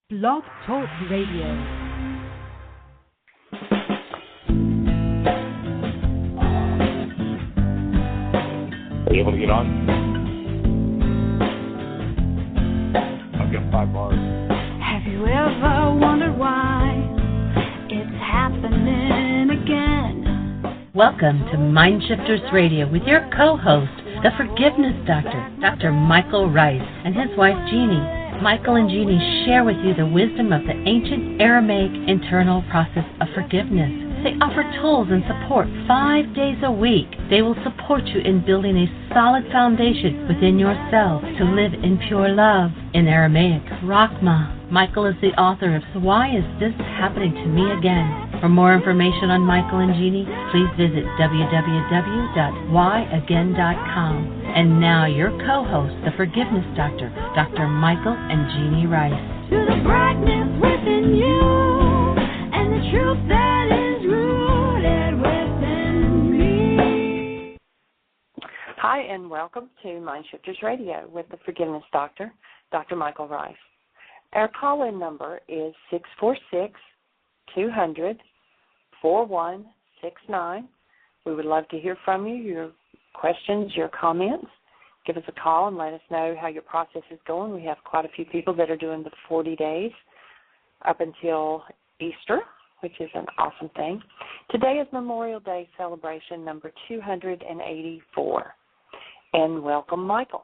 Blog Talk Radio. Are you able to get on? I've got 5 bars. Have you ever wondered why it's happening again? Welcome to Mindshifters Radio with your co-host, the Forgiveness Doctor, Dr. Michael Ryce, and his wife, Jeannie. Michael and Jeannie share with you the wisdom of the ancient Aramaic internal process of forgiveness. They offer tools and support 5 days a week. They will support you in building a solid foundation within yourself to live in pure love. In Aramaic, Rachma. Michael is the author of So Why Is This Happening to Me Again? For more information on Michael and Jeannie, please visit www.whyagain.com. And now your co-host, the Forgiveness Doctor, Dr. Michael and Jeannie Ryce. To the brightness within you and the truth that is rooted within me. Hi, and welcome to Mindshifters Radio with the Forgiveness Doctor, Dr. Michael Ryce. Our call-in number is 646-200-4169. We would love to hear from you, your questions, your comments. Give us a call and let us know how your process is going. We have quite a few people that are doing the 40 days up until Easter, which is an awesome thing. Today is Memorial Day celebration number 284. And welcome, Michael.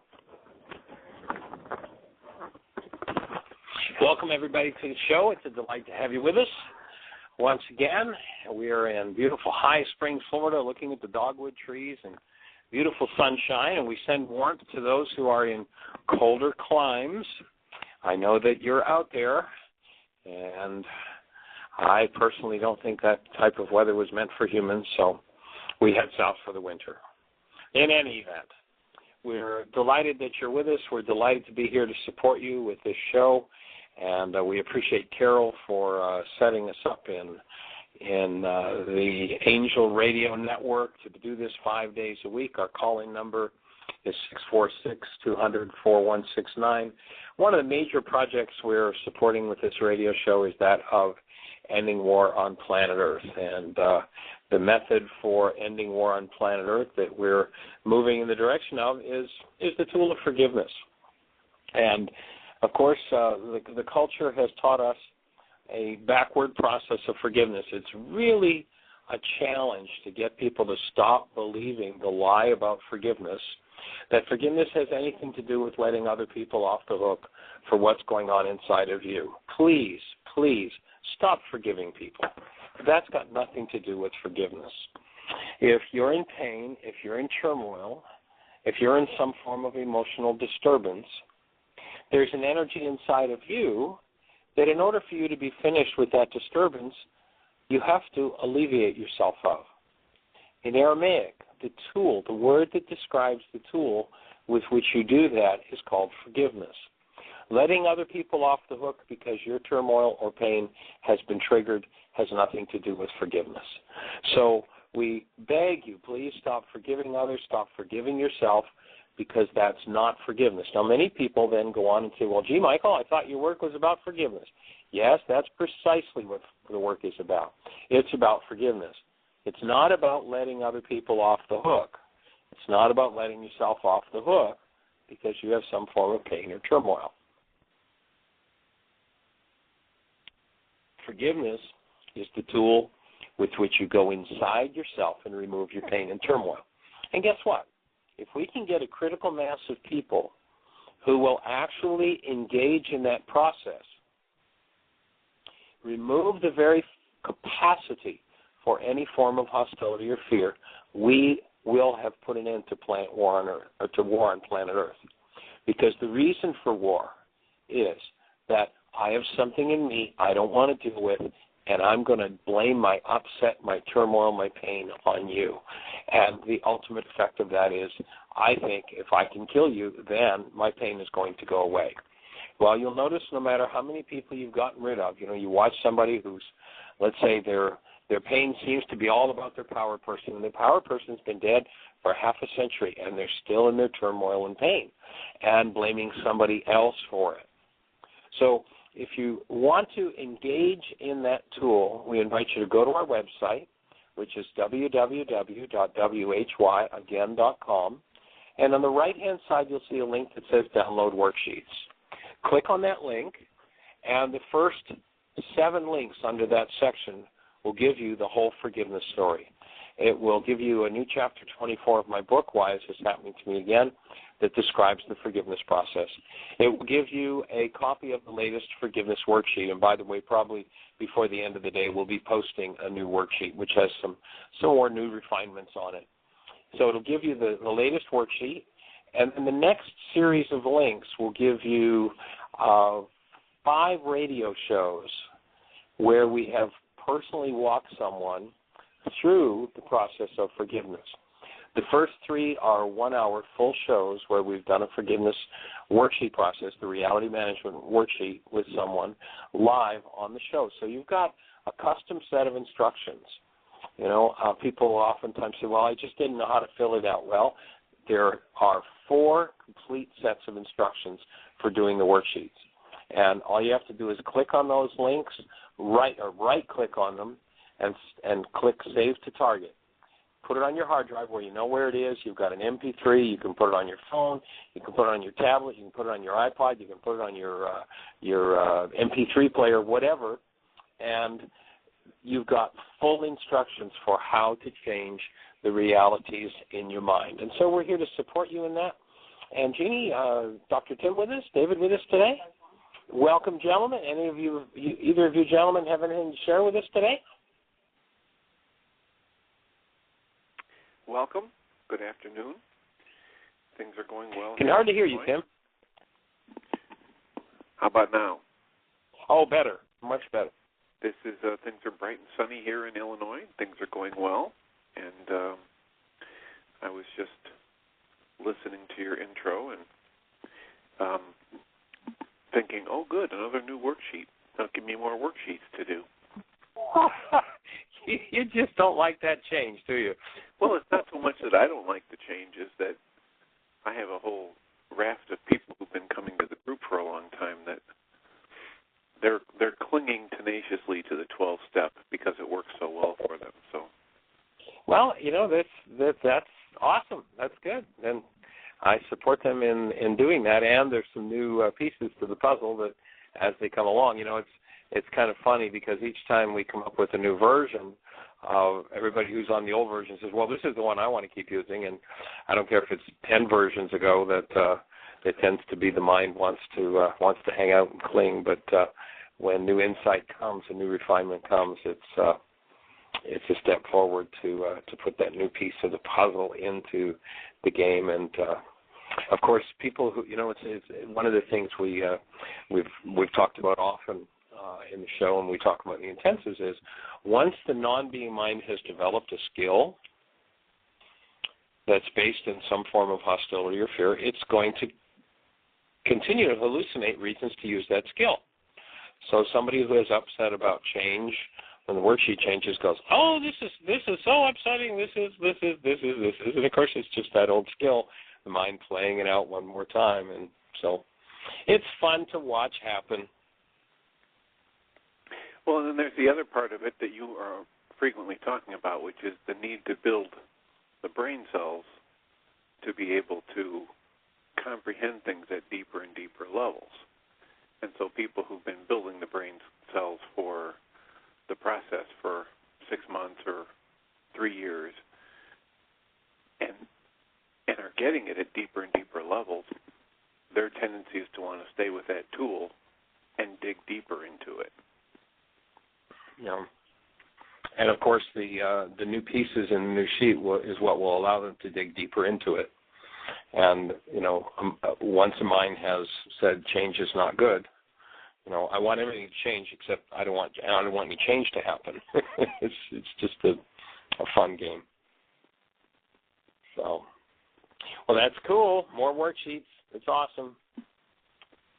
Welcome, everybody, to the show. It's a delight to have you with us. Once again, we are in beautiful High Springs, Florida, looking at the dogwood trees and beautiful sunshine, and we send warmth to those who are in colder climes. I know that you're out there, and I personally don't think that type of weather was meant for humans, so we head south for the winter. In any event, we're delighted that you're with us. We're delighted to be here to support you with this show. And we appreciate Carol for setting us up in the Angel Radio Network to do this 5 days a week. Our calling number is 646-200-4169. One of the major projects we're supporting with this radio show is that of ending war on planet Earth. And the method for ending war on planet Earth that we're moving in the direction of is the tool of forgiveness. And of course, the culture has taught us a backward process of forgiveness. It's really a challenge to get people to stop believing the lie about forgiveness, that forgiveness has anything to do with letting other people off the hook for what's going on inside of you. Please, please, stop forgiving people. That's got nothing to do with forgiveness. If you're in pain, if you're in turmoil, if you're in some form of emotional disturbance, there's an energy inside of you that in order for you to be finished with that disturbance, you have to alleviate yourself of. In Aramaic, the tool, the word that describes the tool with which you do that is called forgiveness. Letting other people off the hook because your turmoil or pain has been triggered has nothing to do with forgiveness. So we beg you, please stop forgiving others, stop forgiving yourself, because that's not forgiveness. Now, many people then go on and say, well, gee, Michael, I thought your work was about forgiveness. Yes, that's precisely what the work is about. It's about forgiveness. It's not about letting other people off the hook. It's not about letting yourself off the hook because you have some form of pain or turmoil. Forgiveness is the tool with which you go inside yourself and remove your pain and turmoil. And guess what? If we can get a critical mass of people who will actually engage in that process, remove the very capacity for any form of hostility or fear, we will have put an end to war on planet Earth. Because the reason for war is that I have something in me I don't want to deal with, and I'm going to blame my upset, my turmoil, my pain on you. And the ultimate effect of that is, I think if I can kill you, then my pain is going to go away. Well, you'll notice no matter how many people you've gotten rid of, you watch somebody who's, let's say their pain seems to be all about their power person, and the power person's been dead for half a century, and they're still in their turmoil and pain and blaming somebody else for it. So if you want to engage in that tool, we invite you to go to our website, which is www.whyagain.com. And on the right-hand side, you'll see a link that says Download Worksheets. Click on that link, and the first 7 links under that section will give you the whole forgiveness story. It will give you a new chapter 24 of my book, Why Is This Happening to Me Again?, that describes the forgiveness process. It will give you a copy of the latest forgiveness worksheet. And by the way, probably before the end of the day, we'll be posting a new worksheet, which has some more new refinements on it. So it'll give you the latest worksheet. And then the next series of links will give you 5 radio shows where we have personally walked someone through the process of forgiveness. The first 3 are 1-hour full shows where we've done a forgiveness worksheet process, the reality management worksheet, with someone live on the show. So you've got a custom set of instructions. You know, people oftentimes say, well, I just didn't know how to fill it out. Well, there are 4 complete sets of instructions for doing the worksheets. And all you have to do is click on those links, right-click on them, and click Save to Target. Put it on your hard drive where you know where it is. You've got an MP3. You can put it on your phone. You can put it on your tablet. You can put it on your iPod. You can put it on your MP3 player, whatever. And you've got full instructions for how to change the realities in your mind. And so we're here to support you in that. And Jeannie, Dr. Tim with us, David with us today. Welcome, gentlemen. Either of you gentlemen have anything to share with us today? Welcome. Good afternoon. Things are going well. Can hardly hear you, Tim. How about now? Oh, better. Much better. This is things are bright and sunny here in Illinois. Things are going well, and I was just listening to your intro and thinking, oh, good, another new worksheet. Now give me more worksheets to do. You just don't like that change, do you? Well, it's not so much that I don't like the change, it's that I have a whole raft of people who've been coming to the group for a long time that they're clinging tenaciously to the 12-step because it works so well for them. So, well, you know, that's awesome. That's good, and I support them in doing that. And there's some new pieces to the puzzle that, as they come along, you know, it's kind of funny because each time we come up with a new version, everybody who's on the old version says, well, this is the one I want to keep using. And I don't care if it's 10 versions ago that it tends to be the mind wants to hang out and cling. But when new insight comes, a new refinement comes, it's a step forward to put that new piece of the puzzle into the game. And of course, people who, you know, it's one of the things we've talked about often in the show, and we talk about in the intensives, is once the non-being mind has developed a skill that's based in some form of hostility or fear, it's going to continue to hallucinate reasons to use that skill. So somebody who is upset about change, when the worksheet changes, goes, oh, this is so upsetting, this is, and of course it's just that old skill, the mind playing it out one more time. And so it's fun to watch happen. Well, and then there's the other part of it that you are frequently talking about, which is the need to build the brain cells to be able to comprehend things at deeper and deeper levels. And so people who've been building the brain cells for the process for 6 months or 3 years and are getting it at deeper and deeper levels, their tendency is to want to stay with that tool and dig deeper into it. Yeah. And of course, the new pieces in the new sheet is what will allow them to dig deeper into it. And you know, once a mind has said change is not good, you know, I want everything to change except I don't want any change to happen. It's just a fun game. So, well, that's cool. More worksheets. It's awesome.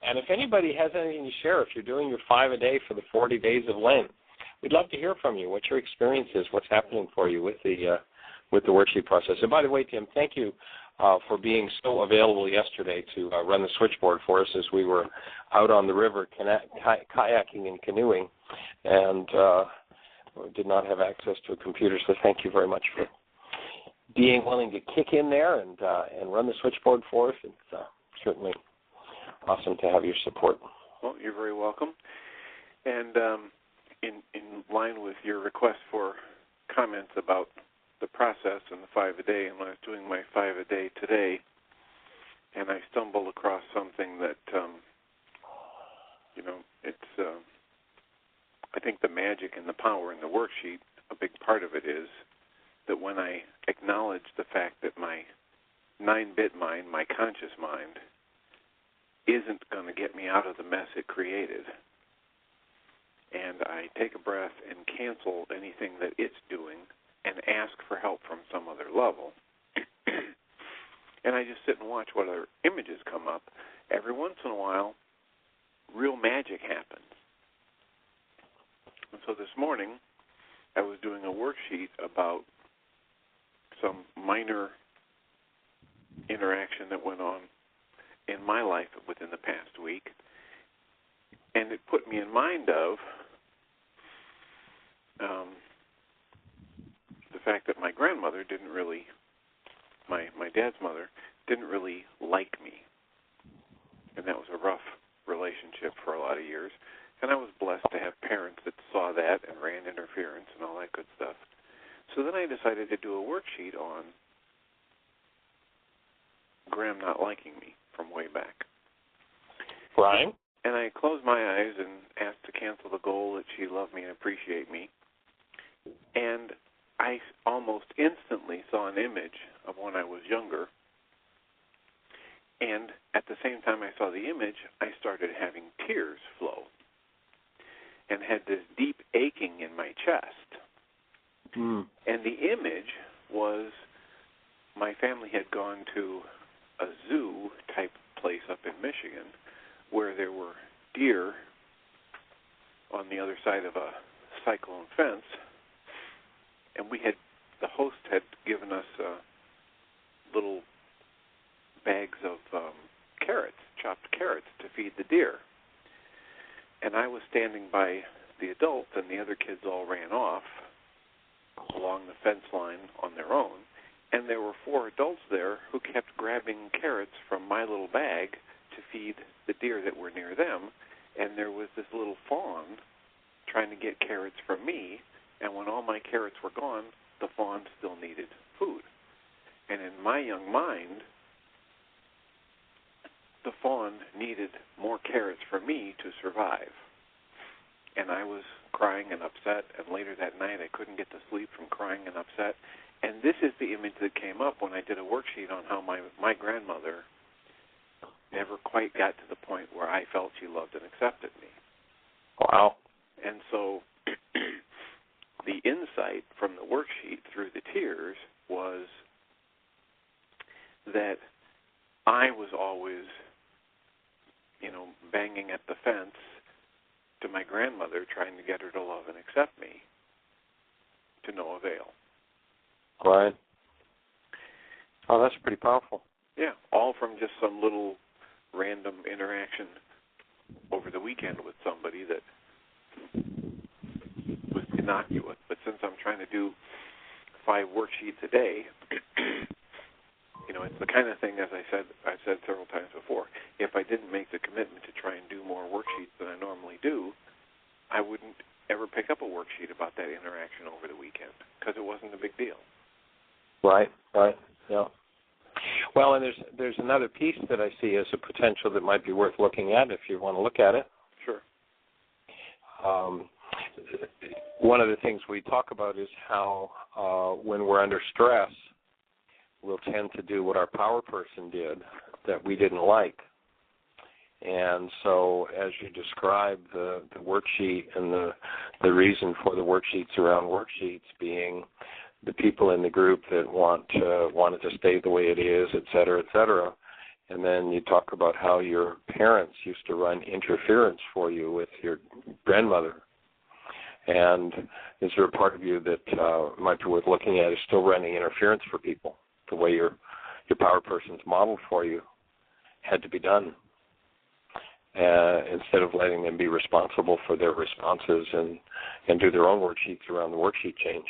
And if anybody has anything to share, if you're doing your 5 a day for the 40 days of Lent, we'd love to hear from you. What your experience is, what's happening for you with the worksheet process. And by the way, Tim, thank you for being so available yesterday to run the switchboard for us as we were out on the river kayaking and canoeing, and did not have access to a computer. So thank you very much for being willing to kick in there and run the switchboard for us. It's certainly awesome to have your support. Well, you're very welcome. And in line with your request for comments about the process and the 5-a-day, and when I was doing my 5-a-day today, and I stumbled across something that, it's, I think the magic and the power in the worksheet, a big part of it is that when I acknowledge the fact that my 9-bit mind, my conscious mind, isn't going to get me out of the mess it created, and I take a breath and cancel anything that it's doing and ask for help from some other level, and I just sit and watch what other images come up, every once in a while, real magic happens. And so this morning, I was doing a worksheet about some minor interaction that went on in my life within the past week, and it put me in mind of the fact that my grandmother didn't really, my dad's mother, didn't really like me, and that was a rough relationship for a lot of years, and I was blessed to have parents that saw that and ran interference and all that good stuff. So then I decided to do a worksheet on Gram not liking me from way back. Brian? And I closed my eyes and asked to cancel the goal that she loved me and appreciate me. And I almost instantly saw an image of when I was younger. And at the same time I saw the image, I started having tears flow and had this deep aching in my chest. Mm. And the image was my family had gone to a zoo-type place up in Michigan where there were deer on the other side of a cyclone fence, and the host had given us little bags of carrots, chopped carrots, to feed the deer. And I was standing by the adults, and the other kids all ran off along the fence line on their own, and there were 4 adults there who kept grabbing carrots from my little bag to feed the deer that were near them, and there was this little fawn trying to get carrots from me, and when all my carrots were gone, the fawn still needed food. And in my young mind, the fawn needed more carrots from me to survive. And I was crying and upset, and later that night I couldn't get to sleep from crying and upset. And this is the image that came up when I did a worksheet on how my grandmother never quite got to the point where I felt she loved and accepted me. Wow. And so the insight from the worksheet through the tears was that I was always, banging at the fence to my grandmother, trying to get her to love and accept me, to no avail. Right. Oh, that's pretty powerful. Yeah, all from just some little random interaction over the weekend with somebody that was innocuous. But since I'm trying to do 5 worksheets a day, it's the kind of thing, as I've said several times before, if I didn't make the commitment to try and do more worksheets than I normally do, I wouldn't ever pick up a worksheet about that interaction over the weekend because it wasn't a big deal. Right, yeah. Well, and there's another piece that I see as a potential that might be worth looking at if you want to look at it. Sure. One of the things we talk about is how when we're under stress, we'll tend to do what our power person did that we didn't like. And so as you describe the worksheet and the reason for the worksheets around worksheets being the people in the group that want it to stay the way it is, et cetera, and then you talk about how your parents used to run interference for you with your grandmother. And is there a part of you that might be worth looking at is still running interference for people, the way your your power person's modeled for you had to be done, instead of letting them be responsible for their responses and do their own worksheets around the worksheet change.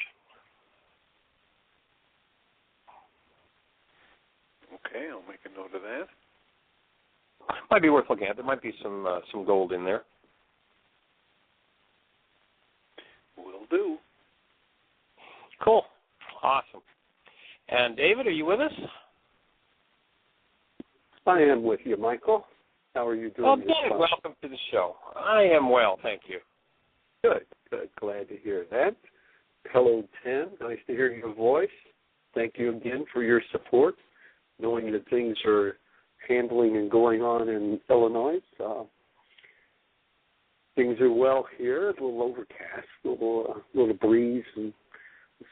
Okay, I'll make a note of that. Might be worth looking at. There might be some gold in there. Will do. Cool. Awesome. And David, are you with us? I am with you, Michael. How are you doing? Oh, David, welcome to the show. I am well, thank you. Good. Glad to hear that. Hello, Tim. Nice to hear your voice. Thank you again for your support, knowing that things are handling and going on in Illinois. Things are well here. A little overcast, a little breeze, and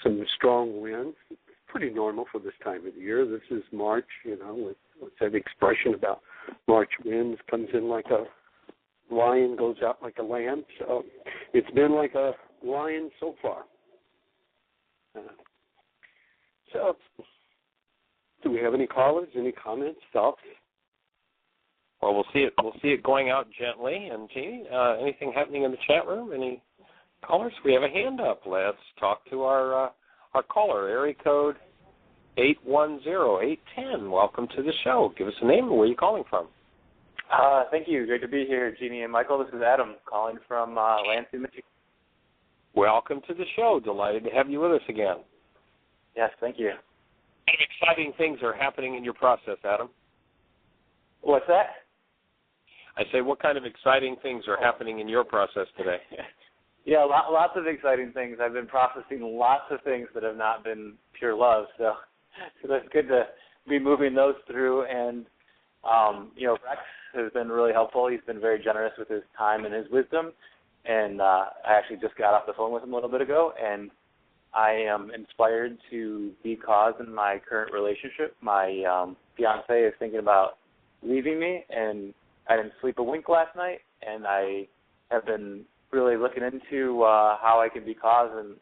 some strong winds. It's pretty normal for this time of the year. This is March, what's that expression about March winds? Comes in like a lion, goes out like a lamb. So it's been like a lion so far. So do we have any callers, any comments, thoughts? Well, we'll see it going out gently. And Jeannie, anything happening in the chat room? Any callers? We have a hand up. Let's talk to our caller, area code 810-810. Welcome to the show. Give us a name and where are you calling from? Thank you. Great to be here, Jeannie and Michael. This is Adam calling from Lansing, Michigan. Welcome to the show. Delighted to have you with us again. Yes, thank you. What exciting things are happening in your process, Adam? What's that? I say, what kind of exciting things are happening in your process today? Yeah, lots of exciting things. I've been processing lots of things that have not been pure love, so that's good to be moving those through. And, Rex has been really helpful. He's been very generous with his time and his wisdom. And I actually just got off the phone with him a little bit ago, and I am inspired to be cause in my current relationship. My fiance is thinking about leaving me, and I didn't sleep a wink last night, and I have been really looking into how I can be cause in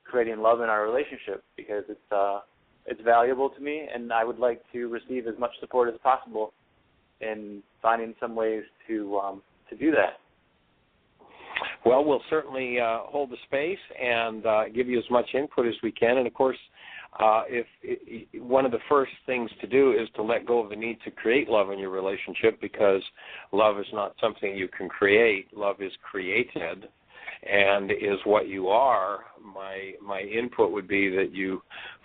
creating love in our relationship, because it's valuable to me, and I would like to receive as much support as possible in finding some ways to do that. Well, we'll certainly hold the space and give you as much input as we can. And, of course, one of the first things to do is to let go of the need to create love in your relationship, because love is not something you can create. Love is created and is what you are. My input would be that you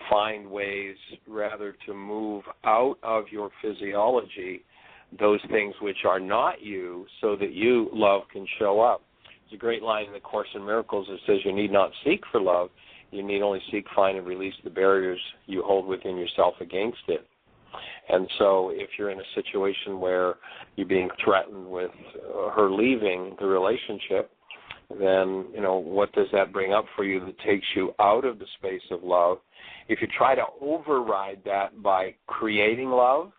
find ways rather to move out of your physiology those things which are not you, so that you, love, can show up. There's a great line in the Course in Miracles that says you need not seek for love. You need only seek, find, and release the barriers you hold within yourself against it. And so if you're in a situation where you're being threatened with her leaving the relationship, then, what does that bring up for you that takes you out of the space of love? If you try to override that by creating love,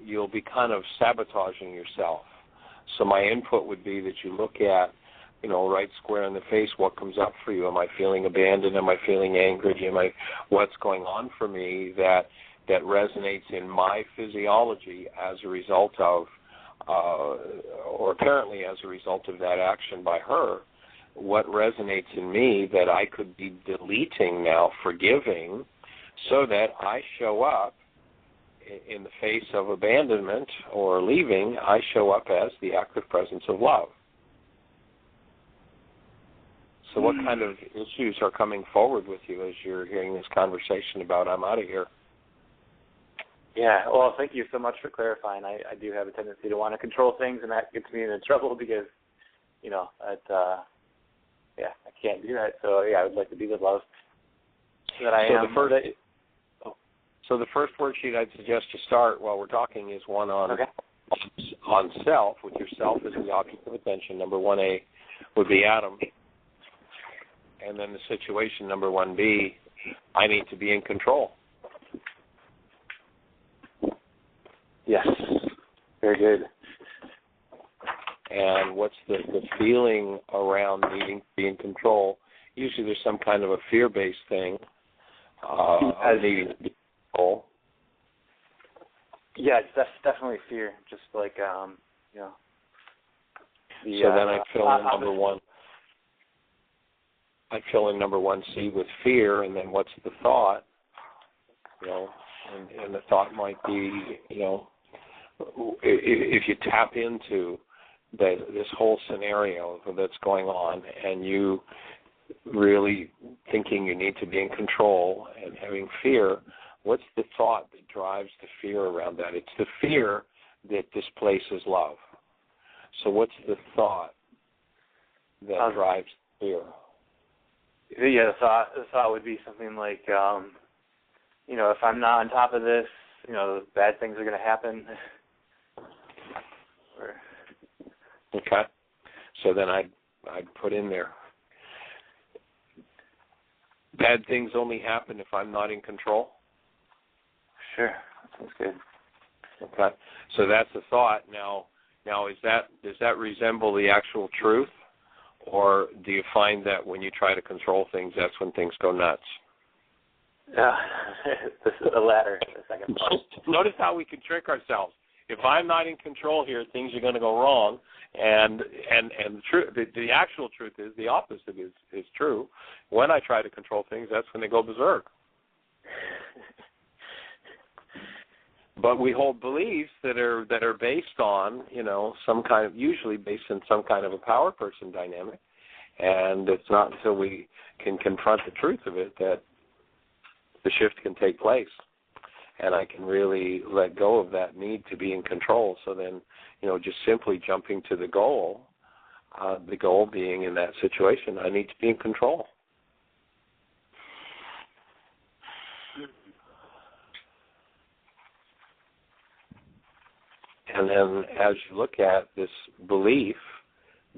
you'll be kind of sabotaging yourself. So my input would be that you look at, right square in the face, what comes up for you. Am I feeling abandoned? Am I feeling angry? What's going on for me that resonates in my physiology as a result of, or apparently as a result of that action by her? What resonates in me that I could be deleting now, forgiving, so that I show up in the face of abandonment or leaving, I show up as the active presence of love. So what kind of issues are coming forward with you as you're hearing this conversation about I'm out of here? Yeah, well, thank you so much for clarifying. I do have a tendency to want to control things, and that gets me into trouble because, I can't do that. So, I would like to be with love. So the first worksheet I'd suggest to start while we're talking is one on self, with yourself as the object of attention. Number 1A would be Adam. And then the situation, number 1B, I need to be in control. Yes, very good. And what's the feeling around needing to be in control? Usually there's some kind of a fear-based thing, needing to be in control. Yeah, it's definitely fear. Just like you know. So then I fill in number one. I fill in number 1C with fear, and then what's the thought? You know, and the thought might be, you know, if you tap into this whole scenario that's going on, and you really thinking you need to be in control and having fear, what's the thought that drives the fear around that? It's the fear that displaces love. So what's the thought that drives fear? Yeah, the thought would be something like, you know, if I'm not on top of this, you know, bad things are going to happen. Okay. So then I'd put in there, bad things only happen if I'm not in control. Sure, that sounds good. Okay. So that's the thought. Now does that resemble the actual truth? Or do you find that when you try to control things, that's when things go nuts? Yeah, this is the latter, the second part. Notice how we can trick ourselves. If I'm not in control here, things are going to go wrong, and the actual truth is the opposite is true. When I try to control things, that's when they go berserk. But we hold beliefs that are based on, you know, usually based on some kind of a power person dynamic, and it's not until we can confront the truth of it that the shift can take place, and I can really let go of that need to be in control. So then, you know, just simply jumping to the goal being in that situation, I need to be in control. And then as you look at this belief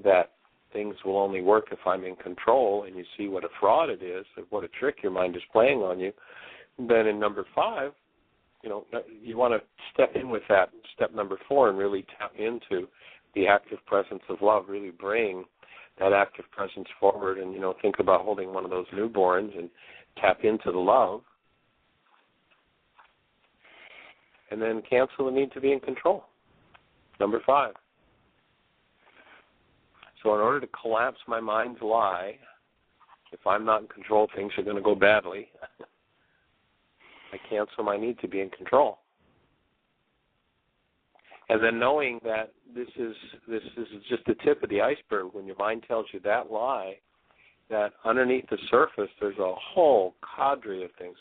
that things will only work if I'm in control, and you see what a fraud it is, what a trick your mind is playing on you, then in number 5, you know, you want to step in with that, step number 4, and really tap into the active presence of love, really bring that active presence forward, and, you know, think about holding one of those newborns and tap into the love, and then cancel the need to be in control. Number 5. So in order to collapse my mind's lie, if I'm not in control, things are going to go badly. I cancel my need to be in control. And then knowing that this is just the tip of the iceberg, when your mind tells you that lie, that underneath the surface there's a whole cadre of things.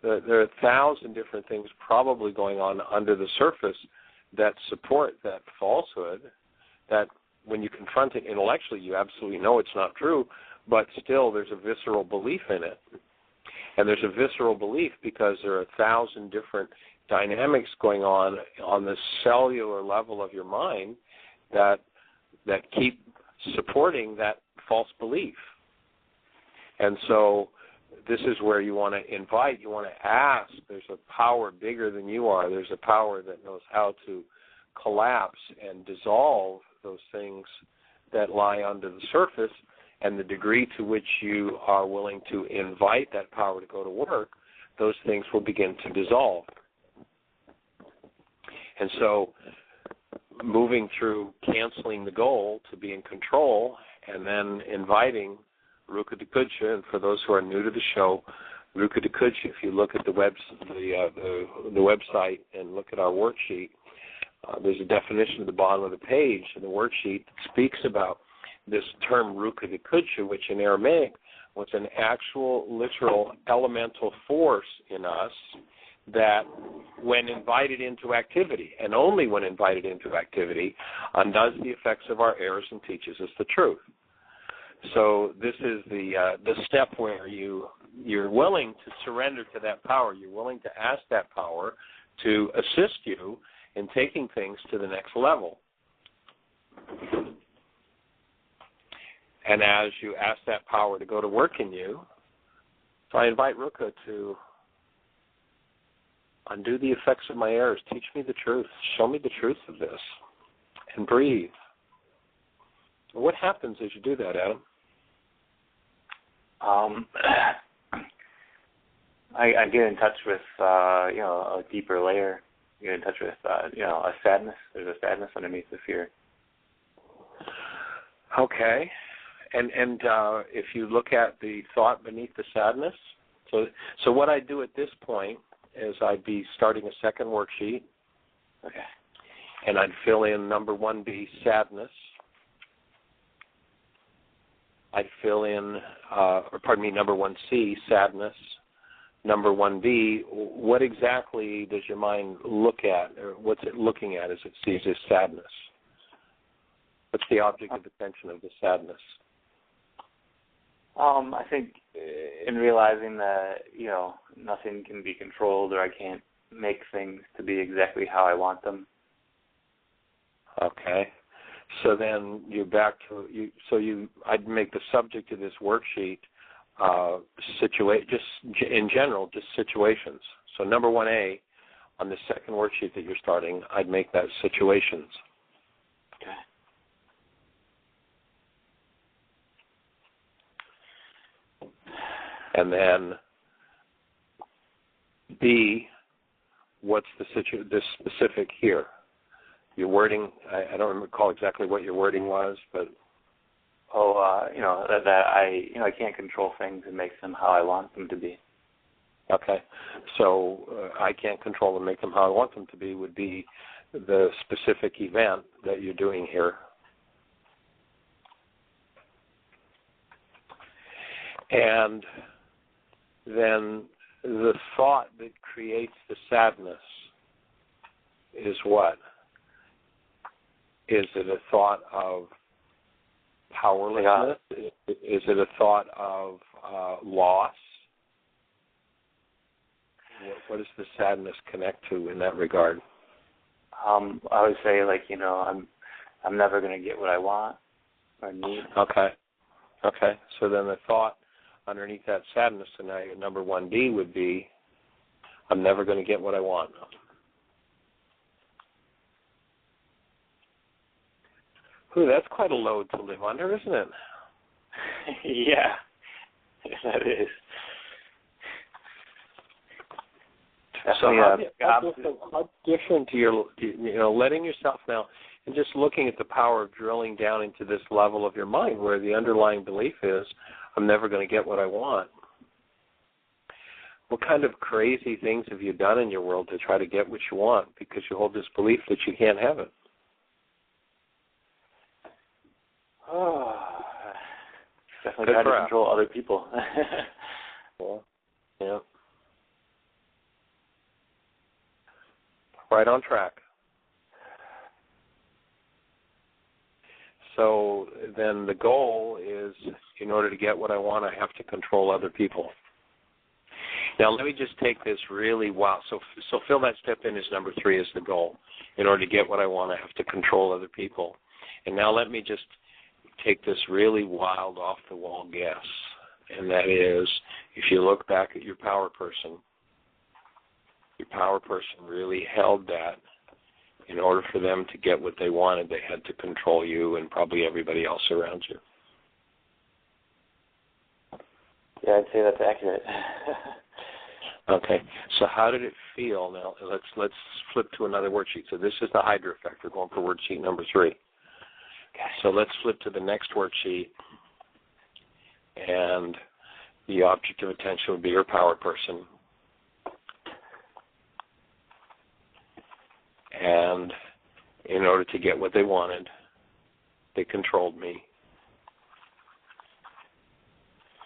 There are 1,000 different things probably going on under the surface that support that falsehood, that when you confront it intellectually, you absolutely know it's not true, but still there's a visceral belief in it. And there's a visceral belief because there are 1,000 different dynamics going on the cellular level of your mind that keep supporting that false belief. And so this is where you want to invite, you want to ask. There's a power bigger than you are. There's a power that knows how to collapse and dissolve those things that lie under the surface, and the degree to which you are willing to invite that power to go to work, those things will begin to dissolve. And so moving through canceling the goal to be in control and then inviting Ruka Dakudsha, and for those who are new to the show, Ruka Dakudsha, if you look at the website and look at our worksheet, there's a definition at the bottom of the page in the worksheet that speaks about this term Ruka Dakudsha, which in Aramaic was an actual, literal, elemental force in us that when invited into activity, and only when invited into activity, undoes the effects of our errors and teaches us the truth. So this is the step where you're willing to surrender to that power. You're willing to ask that power to assist you in taking things to the next level. And as you ask that power to go to work in you, so I invite Ruka to undo the effects of my errors. Teach me the truth. Show me the truth of this. And breathe. What happens as you do that, Adam? I get in touch with a deeper layer, get in touch with, a sadness. There's a sadness underneath the fear. Okay. And if you look at the thought beneath the sadness, so what I do at this point is I'd be starting a second worksheet. Okay. And I'd fill in number 1B, sadness. I'd fill in, number 1C, sadness. Number 1B, what exactly does your mind look at, or what's it looking at as it sees this sadness? What's the object of attention of the sadness? I think in realizing that, nothing can be controlled, or I can't make things to be exactly how I want them. Okay. So then you're back to I'd make the subject of this worksheet just in general, just situations. So number 1A on the second worksheet that you're starting, I'd make that situations. Okay. And then B, what's the specific here? Your wording, I don't recall exactly what your wording was, but that I can't control things and make them how I want them to be. Okay, so I can't control them, make them how I want them to be would be the specific event that you're doing here. And then the thought that creates the sadness is what? Is it a thought of powerlessness? Yeah. Is it a thought of loss? What does the sadness connect to in that regard? I would say, I'm never going to get what I want or need. Okay. So then the thought underneath that sadness tonight, number 1B would be, I'm never going to get what I want. Ooh, that's quite a load to live under, isn't it? Yeah, that is. So how different you're letting yourself now, and just looking at the power of drilling down into this level of your mind where the underlying belief is, I'm never going to get what I want. What kind of crazy things have you done in your world to try to get what you want because you hold this belief that you can't have it? Definitely try to control other people. Yeah. Right on track. So then the goal is, in order to get what I want, I have to control other people. Now let me just take this really wild. So fill that step in as number 3 as the goal. In order to get what I want, I have to control other people. And now let me just take this really wild, off-the-wall guess. And that is, if you look back at your power person really held that. In order for them to get what they wanted, they had to control you and probably everybody else around you. Yeah, I'd say that's accurate. Okay, so how did it feel? Now let's flip to another worksheet. So this is the Hydra effect. We're going for worksheet number 3. Okay. So let's flip to the next worksheet, and the object of attention would be your power person. And in order to get what they wanted, they controlled me.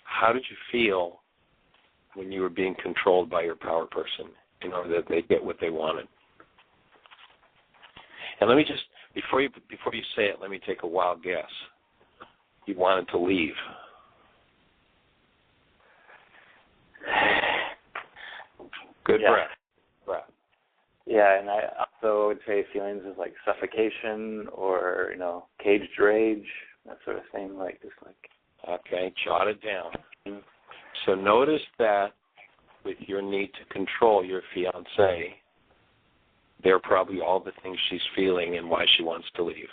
How did you feel when you were being controlled by your power person in order that they get what they wanted? And let me just, before you say it, let me take a wild guess. You wanted to leave. Good breath. Yeah, and I also would say feelings of suffocation or, caged rage, that sort of thing, Okay, jot it down. So notice that with your need to control your fiancé, they're probably all the things she's feeling and why she wants to leave.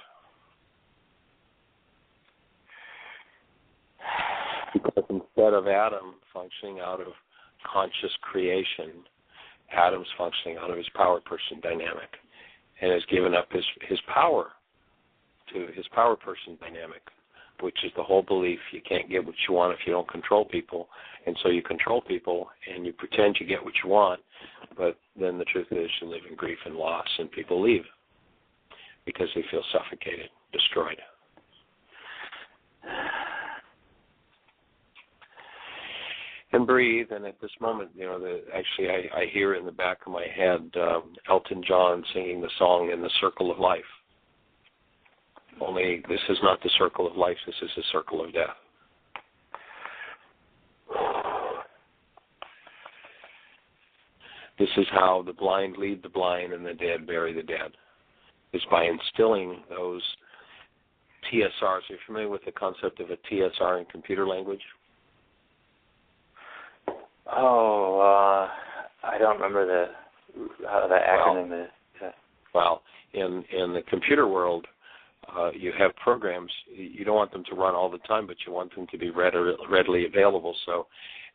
Because instead of Adam functioning out of conscious creation, Adam's functioning out of his power person dynamic and has given up his power to his power person dynamic, which is the whole belief you can't get what you want if you don't control people, and so you control people and you pretend you get what you want, but then the truth is you live in grief and loss, and people leave because they feel suffocated, destroyed. And breathe, and at this moment, I hear in the back of my head Elton John singing the song "In the Circle of Life." Only this is not the circle of life, this is the circle of death. This is how the blind lead the blind and the dead bury the dead, is by instilling those TSRs. Are you familiar with the concept of a TSR in computer language? Oh, I don't remember how the acronym is. Well, in the computer world, you have programs. You don't want them to run all the time, but you want them to be readily available. So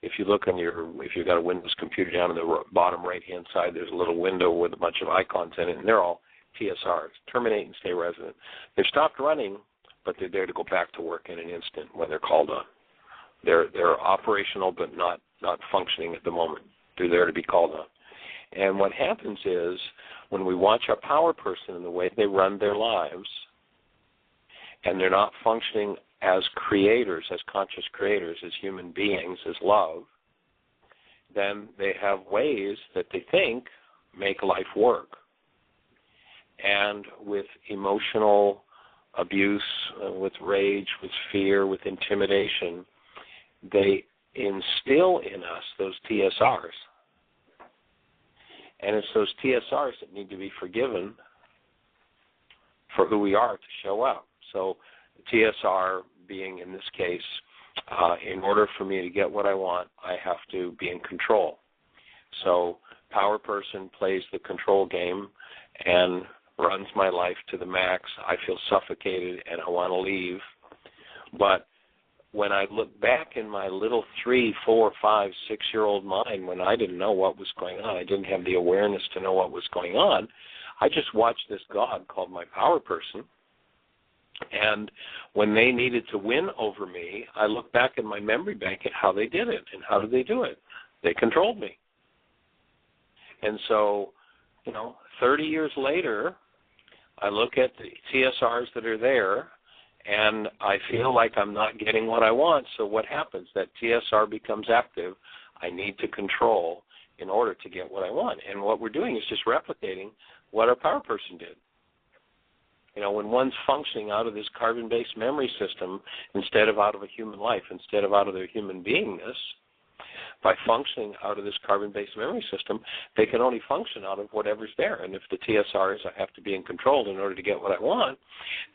if you look if you've got a Windows computer down in the bottom right-hand side, there's a little window with a bunch of icons in it, and they're all TSRs, Terminate and Stay Resident. They've stopped running, but they're there to go back to work in an instant when they're called on. They're operational, but not functioning at the moment. They're there to be called on. And what happens is when we watch our power person and the way they run their lives, and they're not functioning as creators, as conscious creators, as human beings, as love, then they have ways that they think make life work. And with emotional abuse, with rage, with fear, with intimidation, they instill in us those TSRs. And it's those TSRs that need to be forgiven for who we are to show up. So TSR being, in this case, in order for me to get what I want, I have to be in control. So power person plays the control game and runs my life to the max. I feel suffocated and I want to leave. But when I look back in my little 3, 4, 5, 6-year-old mind, when I didn't know what was going on, I didn't have the awareness to know what was going on, I just watched this God called my power person. And when they needed to win over me, I look back in my memory bank at how they did it. And how did they do it? They controlled me. And so, 30 years later, I look at the TSRs that are there, and I feel like I'm not getting what I want. So what happens? That TSR becomes active. I need to control in order to get what I want. And what we're doing is just replicating what our power person did. When one's functioning out of this carbon-based memory system instead of out of a human life, instead of out of their human beingness, by functioning out of this carbon-based memory system, they can only function out of whatever's there. And if the TSR is I have to be in control in order to get what I want,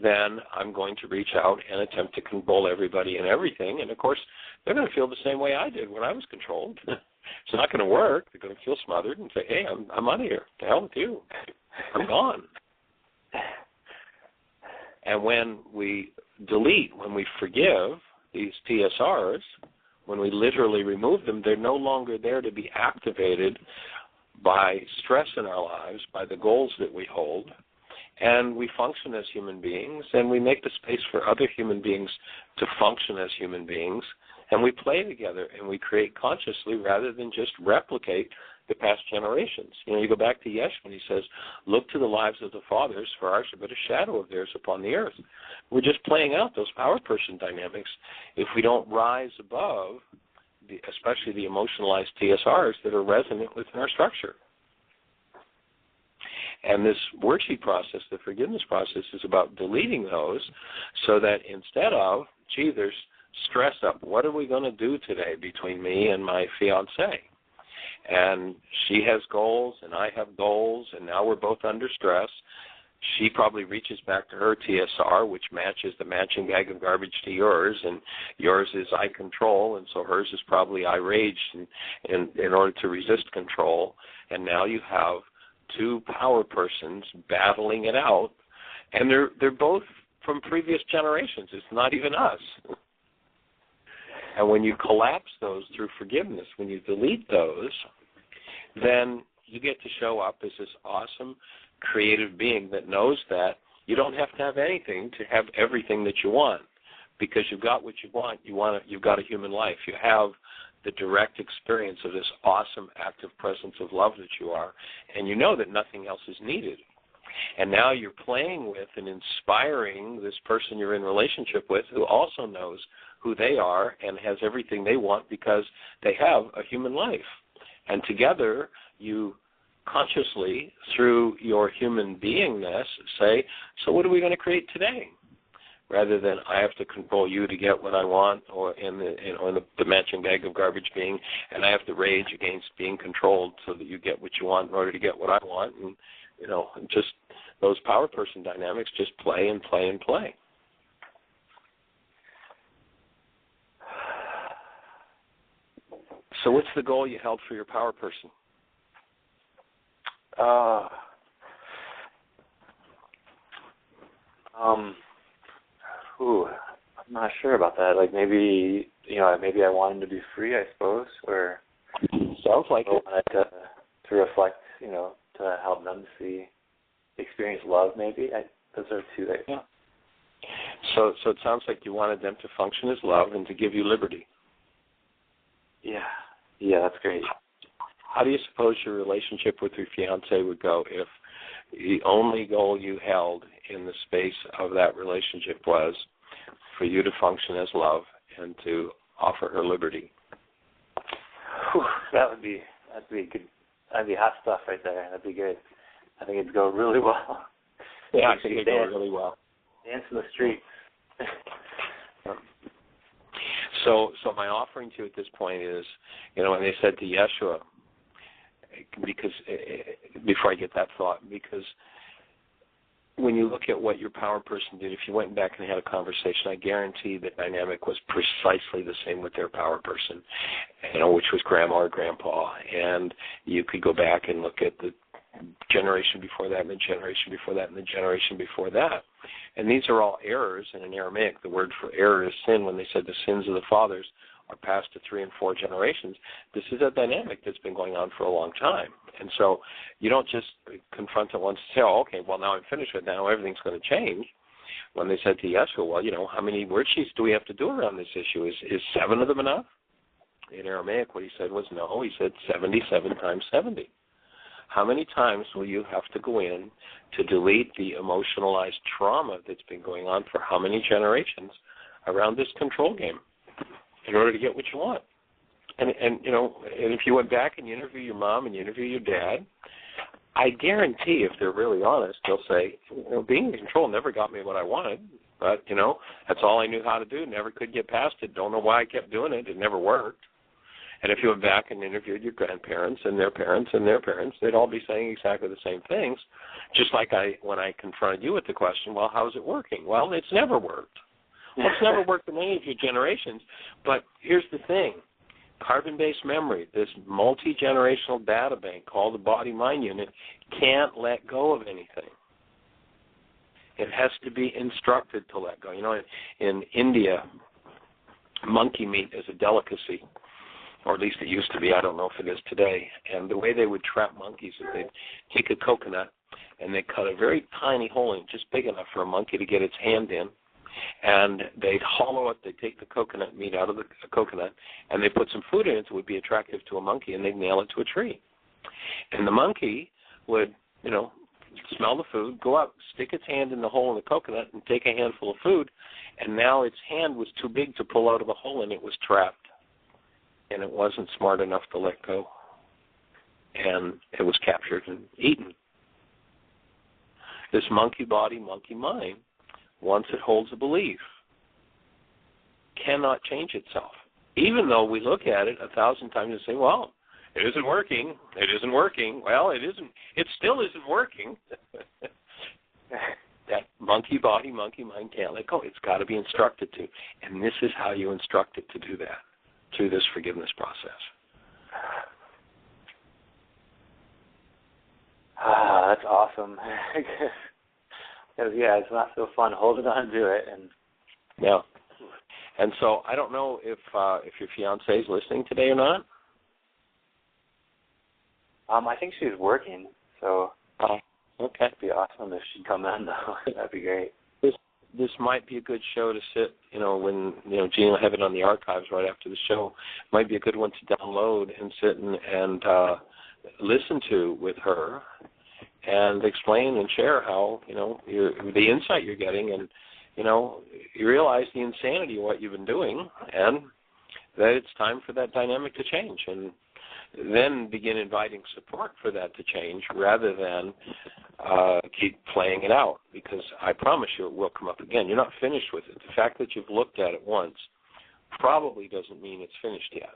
then I'm going to reach out and attempt to control everybody and everything. And, of course, they're going to feel the same way I did when I was controlled. It's not going to work. They're going to feel smothered and say, hey, I'm out of here. To hell with you. I'm gone. And when we delete, when we forgive these TSRs, when we literally remove them, they're no longer there to be activated by stress in our lives, by the goals that we hold, and we function as human beings, and we make the space for other human beings to function as human beings, and we play together, and we create consciously rather than just replicate the past generations. You go back to Yesh when he says, look to the lives of the fathers, for ours are but a shadow of theirs upon the earth. We're just playing out those power person dynamics if we don't rise above, especially the emotionalized TSRs that are resonant within our structure. And this worksheet process, the forgiveness process, is about deleting those so that instead of, there's stress up. What are we going to do today between me and my fiancé? And she has goals, and I have goals, and now we're both under stress. She probably reaches back to her TSR, which matches the matching bag of garbage to yours, and yours is I control, and so hers is probably I rage in order to resist control. And now you have two power persons battling it out, and they're both from previous generations. It's not even us. And when you collapse those through forgiveness, when you delete those, then You get to show up as this awesome, creative being that knows that you don't have to have anything to have everything that you want, because you've got what you want. You've got a human life. You have the direct experience of this awesome, active presence of love that you are, and you know that nothing else is needed. And now you're playing with and inspiring this person you're in relationship with, who also knows who they are and has everything they want because they have a human life. And together you consciously, through your human beingness, say, so what are we going to create today? Rather than I have to control you to get what I want, or in the matching bag of garbage being, and I have to rage against being controlled so that you get what you want in order to get what I want. And, just those power person dynamics just play and play and play. So what's the goal you held for your power person? I'm not sure about that. Like maybe I wanted to be free, I suppose, or sounds like it. Wanted to reflect, to help them experience love. Maybe those are two. Yeah. So it sounds like you wanted them to function as love and to give you liberty. Yeah, that's great. How do you suppose your relationship with your fiance would go if the only goal you held in the space of that relationship was for you to function as love and to offer her liberty? That'd be good. That'd be hot stuff right there. That'd be good. I think it'd go really well. Yeah, I think it'd go really well. Dance in the streets. So my offering to you at this point is, when they said to Yeshua, because before I get that thought, because when you look at what your power person did, if you went back and had a conversation, I guarantee the dynamic was precisely the same with their power person, which was grandma or grandpa. And you could go back and look at the generation before that and the generation before that and the generation before that. And these are all errors. And in Aramaic, the word for error is sin. When they said the sins of the fathers are passed to 3 and 4 generations, this is a dynamic that's been going on for a long time. And so you don't just confront it once and say, oh, okay, well, now I'm finished with it. Now everything's going to change. When they said to Yeshua, well, how many word sheets do we have to do around this issue? Is 7 of them enough? In Aramaic, what he said was no. He said 77 times 70. How many times will you have to go in to delete the emotionalized trauma that's been going on for how many generations around this control game in order to get what you want? And if you went back and you interview your mom and you interview your dad, I guarantee if they're really honest, they'll say, being in control never got me what I wanted, but, that's all I knew how to do, never could get past it, don't know why I kept doing it, it never worked. And if you went back and interviewed your grandparents and their parents and their parents, they'd all be saying exactly the same things, just like when I confronted you with the question, well, how's it working? Well, it's never worked. Well, it's never worked in any of your generations, but here's the thing. Carbon-based memory, this multi-generational data bank called the body-mind unit, can't let go of anything. It has to be instructed to let go. In India, monkey meat is a delicacy, or at least it used to be. I don't know if it is today. And the way they would trap monkeys is they'd take a coconut and they'd cut a very tiny hole in, just big enough for a monkey to get its hand in, and they'd hollow it, they'd take the coconut meat out of the coconut, and they'd put some food in it that would be attractive to a monkey, and they'd nail it to a tree. And the monkey would, smell the food, go up, stick its hand in the hole in the coconut, and take a handful of food, and now its hand was too big to pull out of the hole, and it was trapped. And it wasn't smart enough to let go. And it was captured and eaten. This monkey body, monkey mind, once it holds a belief, cannot change itself. Even though we look at it 1,000 times and say, well, it isn't working, it isn't working. Well, it still isn't working. That monkey body, monkey mind can't let go. It's got to be instructed to. And this is how you instruct it to do that, through this forgiveness process. That's awesome. Because, it's not so fun holding on to it. Yeah. And so I don't know if your fiancé is listening today or not. I think she's working, so okay. it'd be awesome if she'd come in, though. That'd be great. This might be a good show to sit, when, Jean will have it on the archives right after the show. Might be a good one to download and sit and listen to with her and explain and share how, the insight you're getting and, you realize the insanity of what you've been doing and that it's time for that dynamic to change. And then begin inviting support for that to change rather than keep playing it out, because I promise you it will come up again. You're not finished with it. The fact that you've looked at it once probably doesn't mean it's finished yet.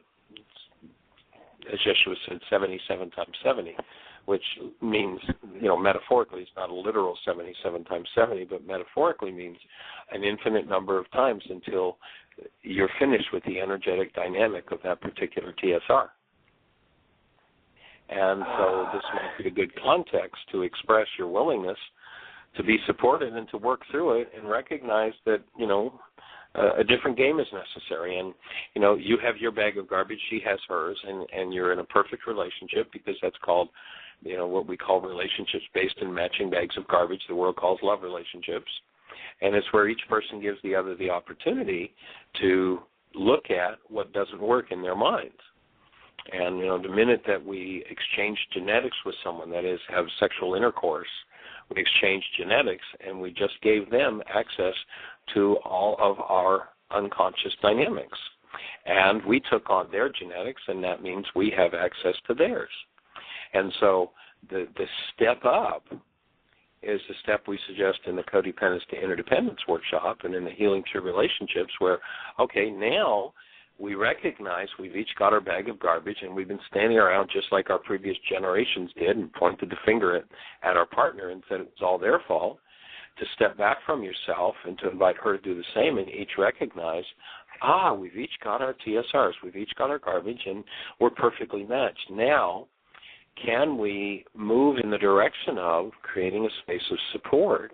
As Yeshua said, 77 times 70, which means, metaphorically, it's not a literal 77 times 70, but metaphorically means an infinite number of times until you're finished with the energetic dynamic of that particular TSR. And so this might be a good context to express your willingness to be supported and to work through it and recognize that, a different game is necessary. And, you have your bag of garbage, she has hers, and you're in a perfect relationship because that's called, what we call relationships based in matching bags of garbage. The world calls love relationships. And it's where each person gives the other the opportunity to look at what doesn't work in their minds. And, the minute that we exchange genetics with someone, that is, have sexual intercourse, we exchange genetics and we just gave them access to all of our unconscious dynamics. And we took on their genetics, and that means we have access to theirs. And so the step up is the step we suggest in the Codependence to Interdependence workshop and in the Healing Through Relationships where, okay, now we recognize we've each got our bag of garbage and we've been standing around just like our previous generations did and pointed the finger at our partner and said it was all their fault, to step back from yourself and to invite her to do the same and each recognize, we've each got our TSRs, we've each got our garbage, and we're perfectly matched. Now, can we move in the direction of creating a space of support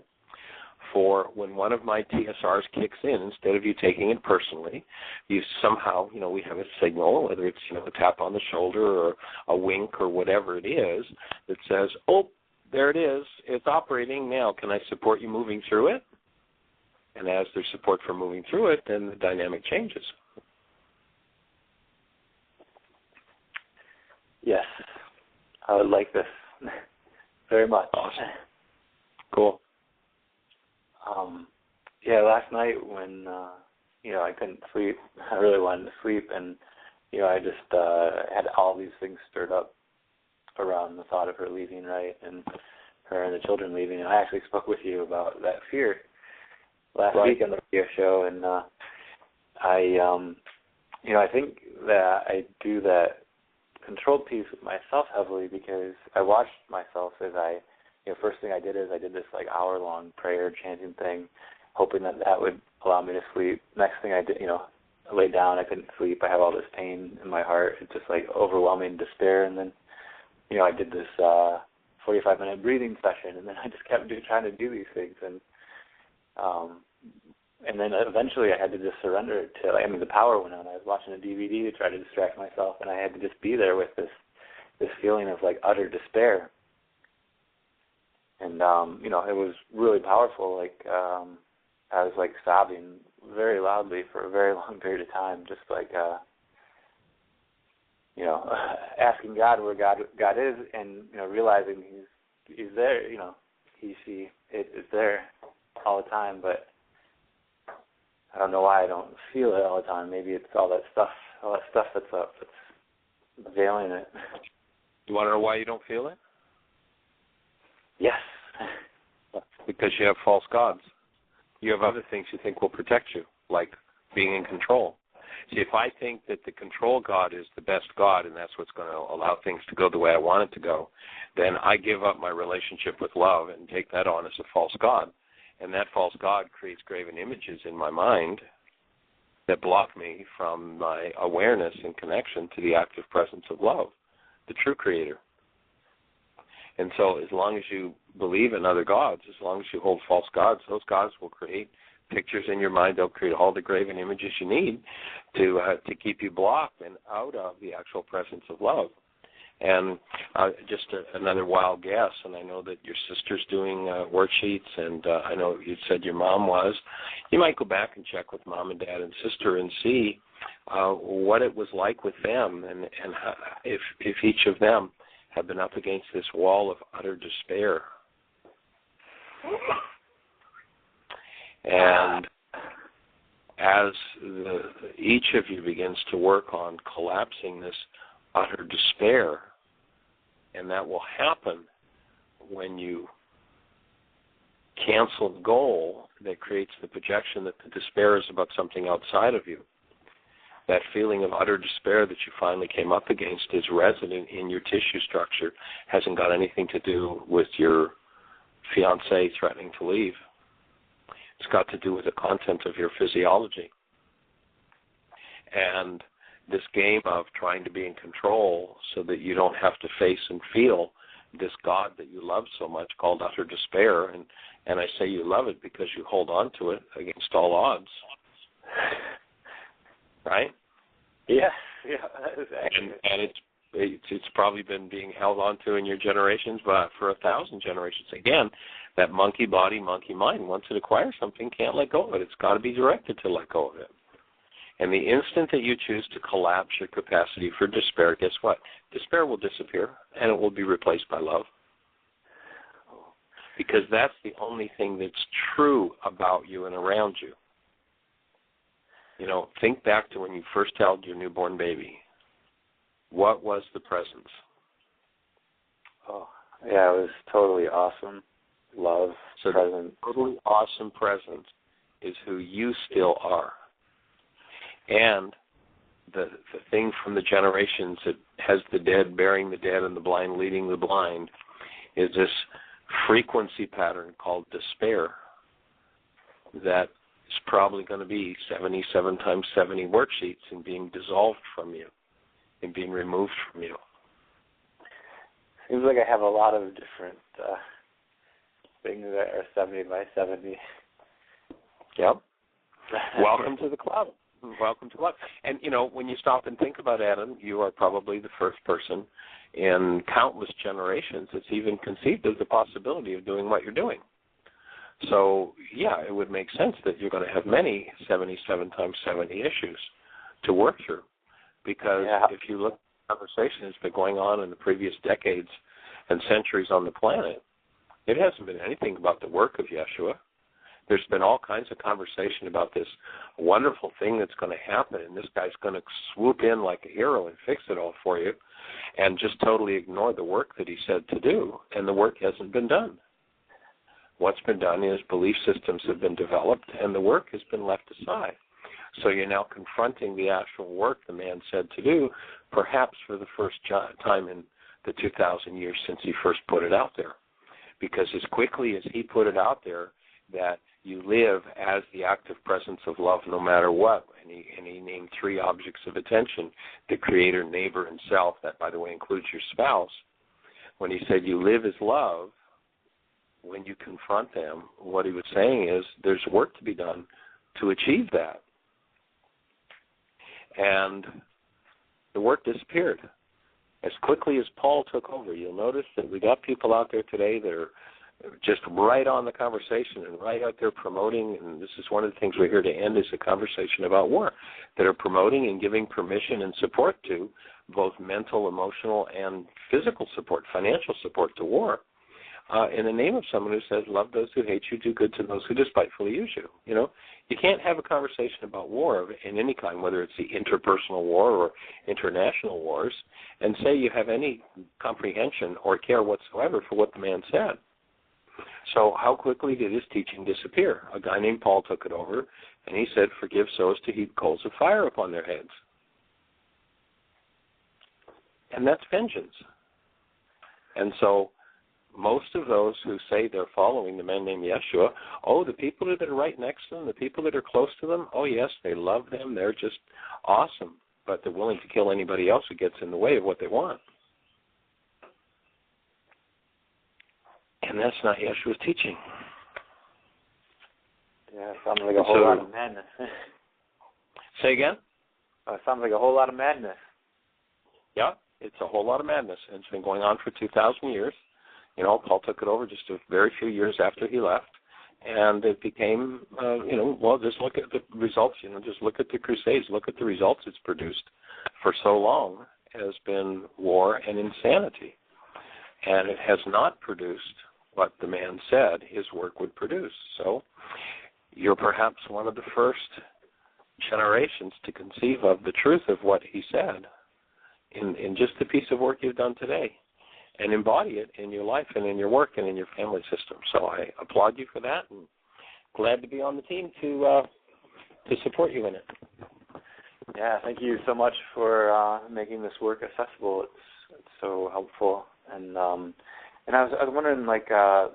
for when one of my TSRs kicks in, instead of you taking it personally, you somehow, we have a signal, whether it's, a tap on the shoulder or a wink or whatever it is, that says, oh, there it is, it's operating now, can I support you moving through it? And as there's support for moving through it, then the dynamic changes. Yes, I would like this very much. Awesome. Cool. Last night when, I couldn't sleep, I really wanted to sleep, and, I just had all these things stirred up around the thought of her leaving, right, and her and the children leaving. And I actually spoke with you about that fear last week on the radio show, and I think that I do that controlled piece with myself heavily because I watched myself as first thing I did is I did this hour-long prayer chanting thing, hoping that would allow me to sleep. Next thing I did, I laid down, I couldn't sleep, I have all this pain in my heart, it's just overwhelming despair, and then, I did this 45-minute breathing session, and then I just kept trying to do these things, and then eventually I had to just surrender it to, the power went on. I was watching a DVD to try to distract myself, and I had to just be there with this feeling of utter despair. And, it was really powerful. I was sobbing very loudly for a very long period of time, just asking God where God is, and realizing He's there. She is there all the time, but I don't know why I don't feel it all the time. Maybe it's all that stuff that's veiling it. You want to know why you don't feel it? Yes. Because you have false gods. You have other things you think will protect you, like being in control. See, if I think that the control God is the best God and that's what's going to allow things to go the way I want it to go, then I give up my relationship with love and take that on as a false God. And that false God creates graven images in my mind that block me from my awareness and connection to the active presence of love, the true creator. And so as long as you believe in other gods, as long as you hold false gods, those gods will create pictures in your mind. They'll create all the graven images you need to keep you blocked and out of the actual presence of love. And just another wild guess, and I know that your sister's doing worksheets, and I know you said your mom was. You might go back and check with mom and dad and sister and see what it was like with them, and how, if each of them have been up against this wall of utter despair. And as each of you begins to work on collapsing this utter despair, and that will happen when you cancel the goal that creates the projection that the despair is about something outside of you. That feeling of utter despair that you finally came up against is resident in your tissue structure, hasn't got anything to do with your fiancé threatening to leave. It's got to do with the content of your physiology. And this game of trying to be in control so that you don't have to face and feel this God that you love so much called utter despair. And I say you love it because you hold on to it against all odds. Right? Yeah, that is accurate. And it's probably been being held on to in your generations, but for 1,000 generations. Again, that monkey body, monkey mind, once it acquires something, can't let go of it. It's got to be directed to let go of it. And the instant that you choose to collapse your capacity for despair, guess what? Despair will disappear, and it will be replaced by love. Because that's the only thing that's true about you and around you. You know, think back to when you first held your newborn baby. What was the presence? Oh, yeah, it was totally awesome. Love, so presence. Totally awesome presence is who you still are. And the thing from the generations that has the dead burying the dead and the blind leading the blind is this frequency pattern called despair that is probably going to be 77 times 70 worksheets and being dissolved from you and being removed from you. Seems like I have a lot of different things that are 70 by 70. Yep. Welcome to the club. Welcome to the club. And, you know, when you stop and think about Adam, you are probably the first person in countless generations that's even conceived of the possibility of doing what you're doing. So, yeah, it would make sense that you're going to have many 77 times 70 issues to work through. Because if you look at the conversation that's been going on in the previous decades and centuries on the planet, it hasn't been anything about the work of Yeshua. There's been all kinds of conversation about this wonderful thing that's going to happen, and this guy's going to swoop in like a hero and fix it all for you, and just totally ignore the work that he said to do, and the work hasn't been done. What's been done is belief systems have been developed, and the work has been left aside. So you're now confronting the actual work the man said to do, perhaps for the first time in the 2,000 years since he first put it out there. Because as quickly as he put it out there, that you live as the active presence of love no matter what. And he named 3 objects of attention, the creator, neighbor, and self. That, by the way, includes your spouse. When he said you live as love, when you confront them, what he was saying is there's work to be done to achieve that. And the work disappeared. As quickly as Paul took over, you'll notice that we got people out there today that are just right on the conversation and right out there promoting, and this is one of the things we're here to end is a conversation about war, that are promoting and giving permission and support to both mental, emotional, and physical support, financial support to war, in the name of someone who says, love those who hate you, do good to those who despitefully use you. You know, you can't have a conversation about war in any kind, whether it's the interpersonal war or international wars, and say you have any comprehension or care whatsoever for what the man said. So how quickly did his teaching disappear? A guy named Paul took it over, and he said, forgive so as to heap coals of fire upon their heads. And that's vengeance. And so most of those who say they're following the man named Yeshua, the people that are right next to them, the people that are close to them, yes, they love them, they're just awesome, but they're willing to kill anybody else who gets in the way of what they want. And that's not Yeshua's teaching. Yeah, it sounds like a whole lot of madness. Say again? It sounds like a whole lot of madness. Yeah, It's a whole lot of madness, and it's been going on for 2,000 years. Paul took it over just a very few years after he left, and it became, just look at the results. Just look at the Crusades. Look at the results it's produced for so long. Has been war and insanity, and it has not produced what the man said his work would produce. So you're perhaps one of the first generations to conceive of the truth of what he said in just the piece of work you've done today, and embody it in your life and in your work and in your family system. So I applaud you for that, and glad to be on the team to support you in it. Yeah, thank you so much for making this work accessible. It's so helpful, and I was wondering,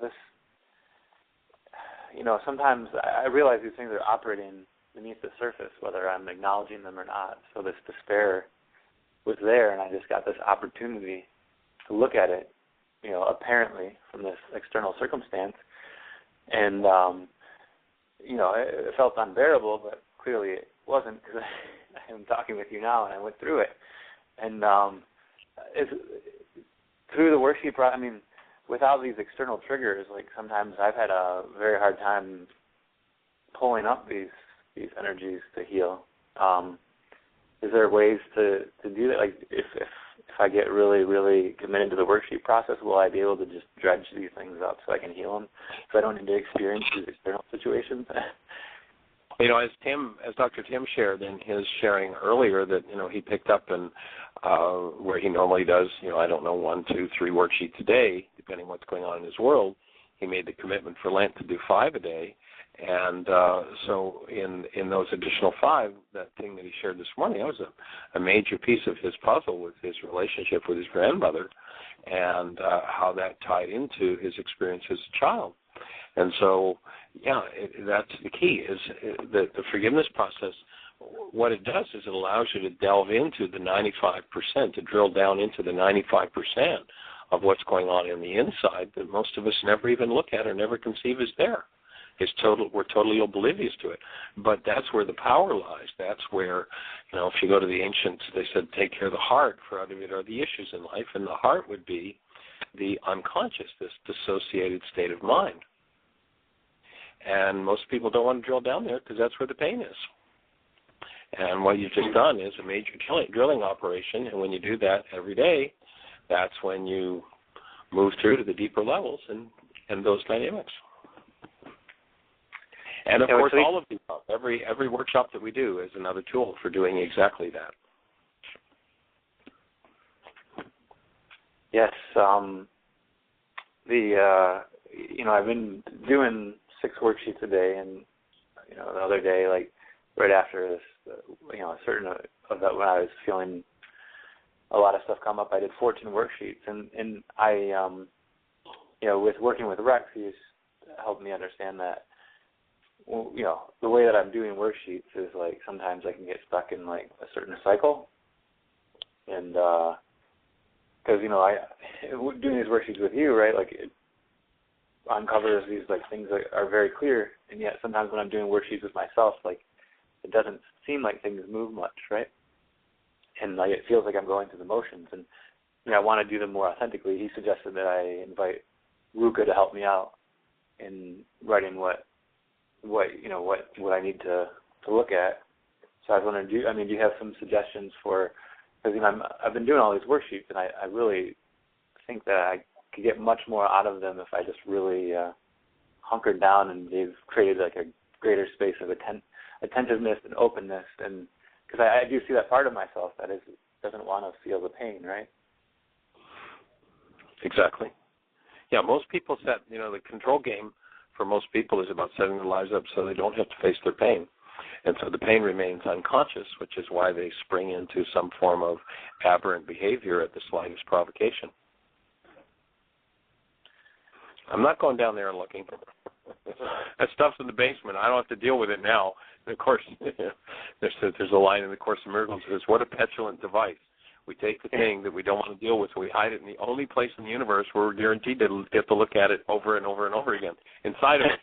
this, sometimes I realize these things are operating beneath the surface, whether I'm acknowledging them or not. So this despair was there, and I just got this opportunity to look at it, apparently from this external circumstance, and it felt unbearable, but clearly it wasn't, because I'm talking with you now, and I went through it. And through the worksheet, without these external triggers, sometimes I've had a very hard time pulling up these energies to heal. Is there ways to do that? If I get really, really committed to the worksheet process, will I be able to just dredge these things up so I can heal them, so I don't need to experience these external situations? As Dr. Tim shared in his sharing earlier, that he picked up and where he normally does, 1, 2, 3 worksheets a day, depending what's going on in his world. He made the commitment for Lent to do 5 a day, and so in those additional 5, that thing that he shared this morning, that was a major piece of his puzzle with his relationship with his grandmother, and how that tied into his experience as a child. And so, that's the key, is the forgiveness process. What it does is it allows you to delve into the 95%, to drill down into the 95% of what's going on in the inside that most of us never even look at or never conceive is there. We're totally oblivious to it. But that's where the power lies. That's where, if you go to the ancients, they said, take care of the heart, for out of it are the issues in life. And the heart would be the unconscious, this dissociated state of mind. And most people don't want to drill down there because that's where the pain is. And what you've just done is a major drilling operation, and when you do that every day, that's when you move through to the deeper levels and those dynamics. And, of course, all of these, every workshop that we do is another tool for doing exactly that. Yes. I've been doing 6 worksheets a day, and, the other day, right after this, certain of that, when I was feeling a lot of stuff come up, I did 14 worksheets, and I, with working with Rex, he's helped me understand that, the way that I'm doing worksheets is sometimes I can get stuck in a certain cycle, and because doing these worksheets with you, right, it uncovers these things that are very clear, and yet sometimes when I'm doing worksheets with myself, it doesn't seem like things move much, right? And it feels like I'm going through the motions, and I want to do them more authentically. He suggested that I invite Ruka to help me out in writing what I need to look at. So I was wondering, do you have some suggestions for? Because I've been doing all these worksheets, and I really think that I could get much more out of them if I just really hunkered down and they've created a greater space of attentiveness and openness, and because I do see that part of myself that doesn't want to feel the pain, right? Exactly. Yeah, most people set, the control game for most people is about setting their lives up so they don't have to face their pain. And so the pain remains unconscious, which is why they spring into some form of aberrant behavior at the slightest provocation. I'm not going down there and looking. That stuff's in the basement. I don't have to deal with it now. And of course, there's a line in the Course in Miracles that says, what a petulant device. We take the thing that we don't want to deal with, and we hide it in the only place in the universe where we're guaranteed to get to look at it over and over and over again, inside of it.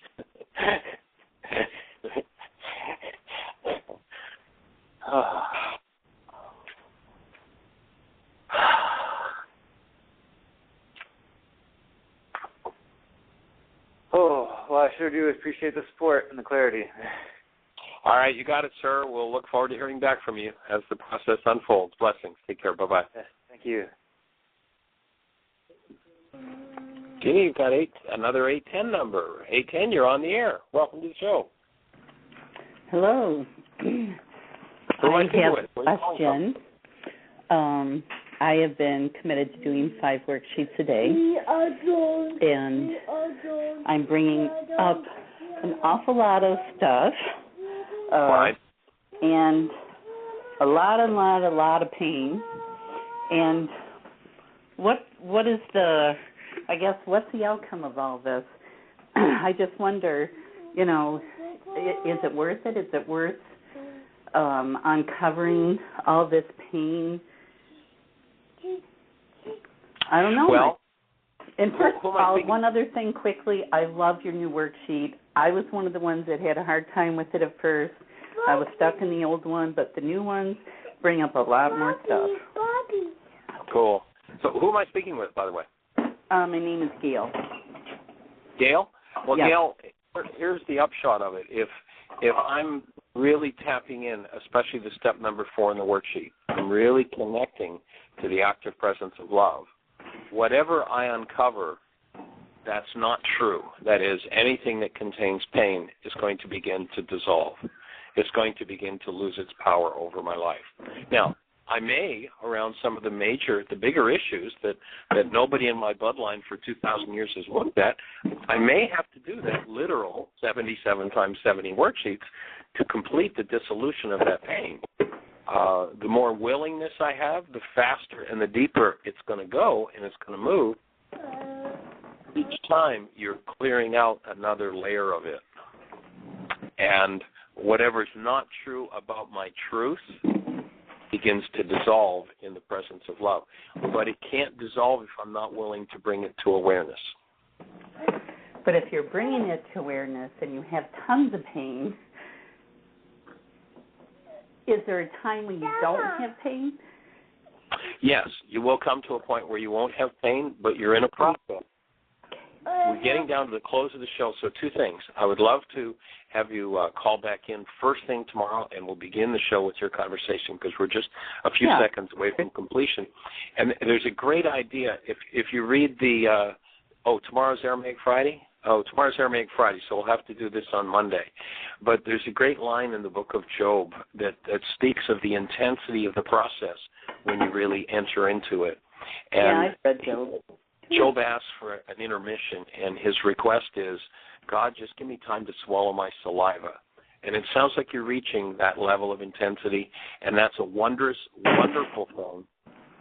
sure do appreciate the support and the clarity. All right, you got it, sir. We'll look forward to hearing back from you as the process unfolds. Blessings. Take care. Bye-bye. Yes, thank you. Jeannie, you've got another 810 number. 810, you're on the air. Welcome to the show. Hello. I have a question. I have been committed to doing 5 worksheets a day, and I'm bringing up an awful lot of stuff, and a lot of pain. And what is what's the outcome of all this? I just wonder, is it worth it? Is it worth uncovering all this pain? I don't know. Well, and first of all, one other thing quickly, I love your new worksheet. I was one of the ones that had a hard time with it at first. I was stuck in the old one, but the new ones bring up a lot more stuff. Cool. So who am I speaking with, by the way? My name is Gail. Gail? Well, yes. Gail, here's the upshot of it. If I'm really tapping in, especially the step number 4 in the worksheet, I'm really connecting to the active presence of love. Whatever I uncover that's not true, that is, anything that contains pain is going to begin to dissolve. It's going to begin to lose its power over my life. Now, I may, around some of the bigger issues that nobody in my bloodline for 2,000 years has looked at, I may have to do that literal 77 times 70 worksheets to complete the dissolution of that pain. The more willingness I have, the faster and the deeper it's going to go and it's going to move. Each time you're clearing out another layer of it. And whatever's not true about my truth begins to dissolve in the presence of love. But it can't dissolve if I'm not willing to bring it to awareness. But if you're bringing it to awareness and you have tons of pain, is there a time when you don't have pain? Yes, you will come to a point where you won't have pain, but you're in a process. We're getting down to the close of the show, so 2 things. I would love to have you call back in first thing tomorrow, and we'll begin the show with your conversation because we're just a few seconds away from completion. And there's a great idea. If you read the, tomorrow's Aramaic Friday? Tomorrow's Aramaic Friday, so we'll have to do this on Monday. But there's a great line in the book of Job that speaks of the intensity of the process when you really enter into it. And I've read Job. Job asks for an intermission, and his request is, God, just give me time to swallow my saliva. And it sounds like you're reaching that level of intensity, and that's a wondrous, wonderful thing,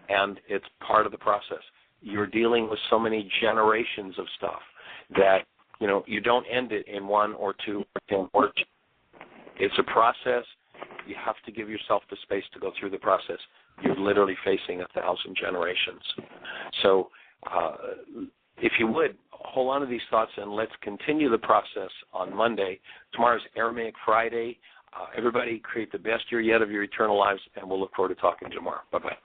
and it's part of the process. You're dealing with so many generations of stuff that, you don't end it in 1 or 2 or 10 words. It's a process. You have to give yourself the space to go through the process. You're literally facing 1,000 generations. So if you would, hold on to these thoughts and let's continue the process on Monday. Tomorrow's Aramaic Friday. Everybody create the best year yet of your eternal lives, and we'll look forward to talking tomorrow. Bye-bye.